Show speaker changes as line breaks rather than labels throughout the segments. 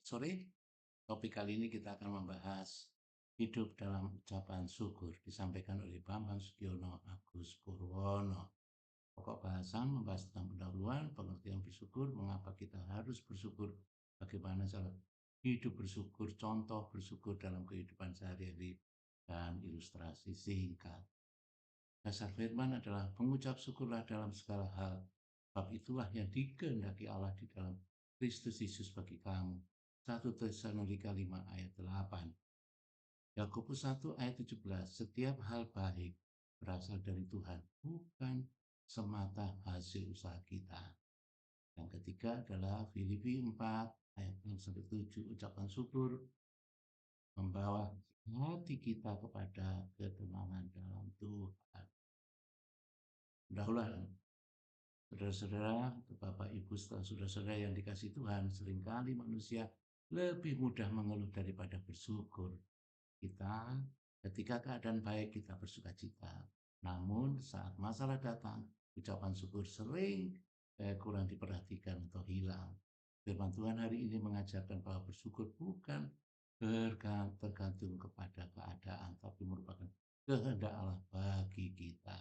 Sore, topik kali ini kita akan membahas hidup dalam ucapan syukur disampaikan oleh Bambang Sugiono Agus Purwono. Pokok bahasan membahas tentang pendahuluan, pengertian bersyukur, mengapa kita harus bersyukur, bagaimana cara hidup bersyukur, contoh bersyukur dalam kehidupan sehari-hari, dan ilustrasi singkat. Dasar firman adalah mengucap syukurlah dalam segala hal, sebab itulah yang dikehendaki Allah di dalam Kristus Yesus bagi kamu. 1 Tesalonika 5 ayat 8. Yakobus 1 ayat 17. Setiap hal baik berasal dari Tuhan, bukan semata hasil usaha kita. Yang ketiga adalah Filipi 4 ayat 6-7. Ucapan syukur membawa hati kita kepada ketenangan dalam Tuhan. Pendahuluan, saudara-saudara, Bapak Ibu, saudara-saudara yang dikasihi Tuhan, seringkali manusia lebih mudah mengeluh daripada bersyukur. Kita ketika keadaan baik kita bersuka cita, namun saat masalah datang, ucapan syukur sering kurang diperhatikan atau hilang. Firman Tuhan hari ini mengajarkan bahwa bersyukur bukan tergantung kepada keadaan, tapi merupakan kehendak Allah bagi kita.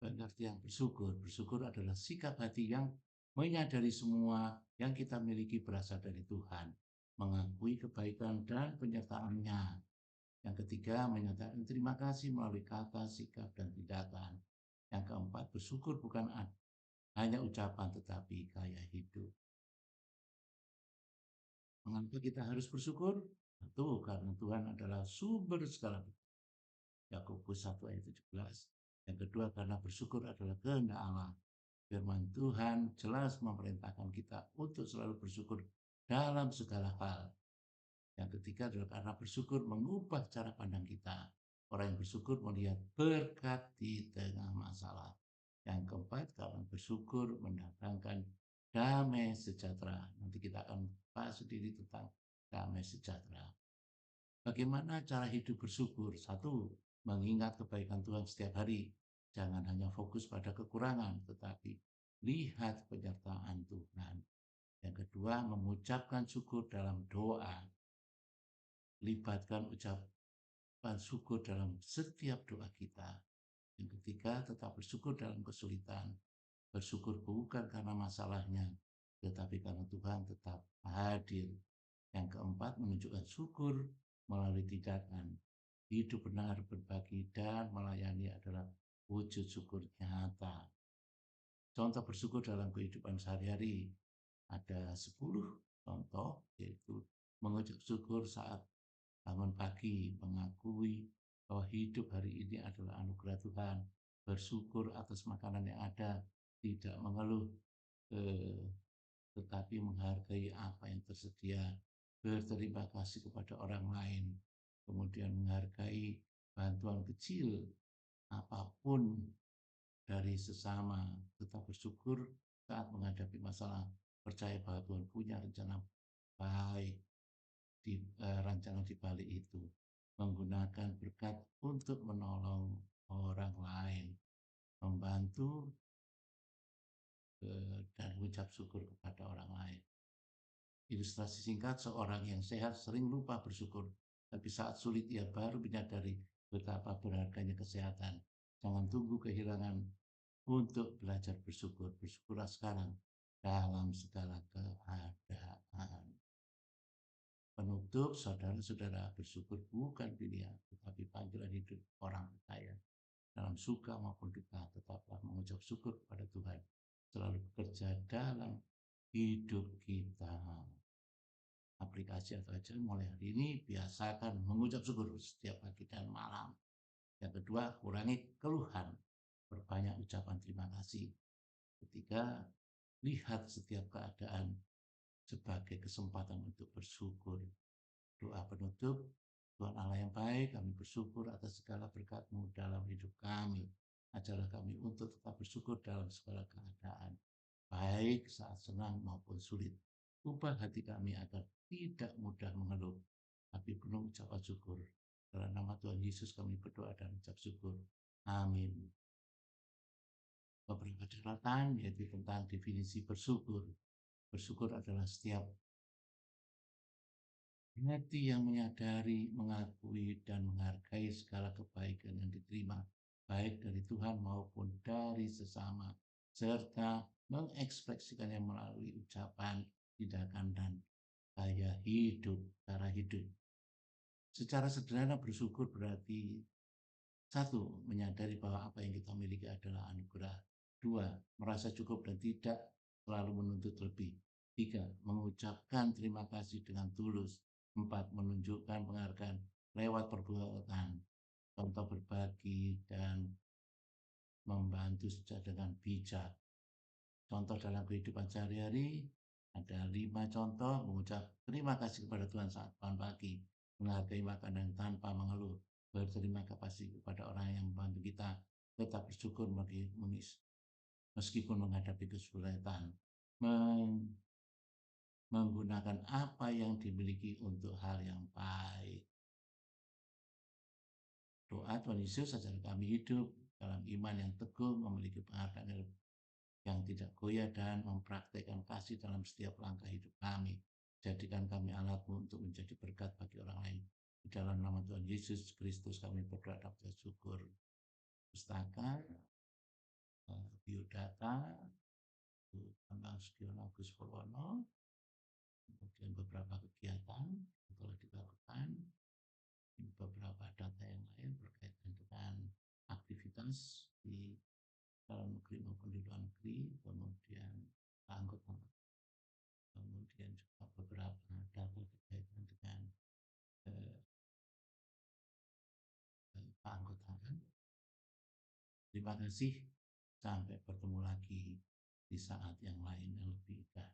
Pengertian bersyukur adalah sikap hati yang menyadari semua yang kita miliki berasal dari Tuhan, mengakui kebaikan dan penyertaan-Nya. Yang ketiga, menyatakan terima kasih melalui kata, sikap, dan tindakan. Yang keempat, bersyukur bukan hanya ucapan tetapi gaya hidup. Mengapa kita harus bersyukur? Tentu karena Tuhan adalah sumber segala. Yakobus 1 ayat 17. Yang kedua, karena bersyukur adalah kehendak Allah. Firman Tuhan jelas memerintahkan kita untuk selalu bersyukur dalam segala hal. Yang ketiga adalah karena bersyukur mengubah cara pandang kita. Orang yang bersyukur melihat berkat di tengah masalah. Yang keempat, karena bersyukur mendatangkan damai sejahtera. Nanti kita akan bahas sendiri tentang damai sejahtera. Bagaimana cara hidup bersyukur? Satu, mengingat kebaikan Tuhan setiap hari. Jangan hanya fokus pada kekurangan, tetapi lihat penyertaan Tuhan. Yang kedua, mengucapkan syukur dalam doa. Libatkan ucapan syukur dalam setiap doa kita. Yang ketiga, tetap bersyukur dalam kesulitan. Bersyukur bukan karena masalahnya, tetapi karena Tuhan tetap hadir. Yang keempat, menunjukkan syukur melalui tindakan. Hidup benar, berbagi, dan melayani adalah wujud syukur nyata. Contoh bersyukur dalam kehidupan sehari-hari ada 10 contoh, yaitu mengucap syukur saat bangun pagi, mengakui bahwa hidup hari ini adalah anugerah Tuhan, bersyukur atas makanan yang ada, tidak mengeluh, tetapi menghargai apa yang tersedia, berterima kasih kepada orang lain, kemudian menghargai bantuan kecil apapun dari sesama, tetap bersyukur saat menghadapi masalah, percaya bahwa Tuhan punya rencana baik di rancangan di balik itu, menggunakan berkat untuk menolong orang lain, membantu dan mengucap syukur kepada orang lain. Ilustrasi singkat, seorang yang sehat sering lupa bersyukur, tapi saat sulit ia baru menyadari betapa berharganya kesehatan. Jangan tunggu kehilangan untuk belajar bersyukur. Bersyukurlah sekarang dalam segala keadaan. Penutup, saudara-saudara, bersyukur bukan pilihan, tetapi panggilan hidup orang percaya. Dalam suka maupun duka, tetaplah mengucap syukur kepada Tuhan. Selalu bekerja dalam hidup kita. Aplikasi atau aja mulai hari ini biasakan mengucap syukur setiap pagi dan malam. Yang kedua, kurangi keluhan, perbanyak ucapan terima kasih. Ketiga, lihat setiap keadaan sebagai kesempatan untuk bersyukur. Doa penutup, Tuhan Allah yang baik, kami bersyukur atas segala berkat-Mu dalam hidup kami. Ajarlah kami untuk tetap bersyukur dalam segala keadaan, baik saat senang maupun sulit. Ubah hati kami agar tidak mudah mengeluh, tapi penuh ucapan syukur. Dalam nama Tuhan Yesus kami berdoa dan ucap syukur. Amin. Beberapa catatan yaitu tentang definisi bersyukur. Bersyukur adalah setiap Hati yang menyadari, mengakui, dan menghargai segala kebaikan yang diterima, baik dari Tuhan maupun dari sesama, serta mengekspresikannya melalui ucapan, tindakan, dan gaya hidup, cara hidup. Secara sederhana bersyukur berarti satu, menyadari bahwa apa yang kita miliki adalah anugerah. Dua, merasa cukup dan tidak selalu menuntut lebih. Tiga, mengucapkan terima kasih dengan tulus. Empat, menunjukkan penghargaan lewat perbuatan. Contoh berbagi dan membantu secara dengan bijak. Contoh dalam kehidupan sehari-hari, ada 5 contoh mengucap terima kasih kepada Tuhan saat bangun pagi, menghargai makanan tanpa mengeluh, berterima kasih kepada orang yang membantu kita, tetap bersyukur meskipun menghadapi kesulitan, menggunakan apa yang dimiliki untuk hal yang baik. Doa Tuhan Yesus ajar kami hidup dalam iman yang teguh, memiliki penghargaan yang tidak goyah dan mempraktekkan kasih dalam setiap langkah hidup kami. Jadikan kami alatmu untuk menjadi berkat bagi orang lain. Di dalam nama Tuhan Yesus Kristus kami berdoa dan bersyukur. Pustaka, biodata, Bambang Sugiono Agus Purwono, kemudian beberapa kegiatan yang telah dilakukan, beberapa data yang lain berkaitan dengan aktivitas di dalam negeri maupun di luar negeri, kemudian anggota, kemudian juga beberapa data berkaitan dengan keanggotaan. Terima kasih, sampai bertemu lagi di saat yang lain yang lebih indah.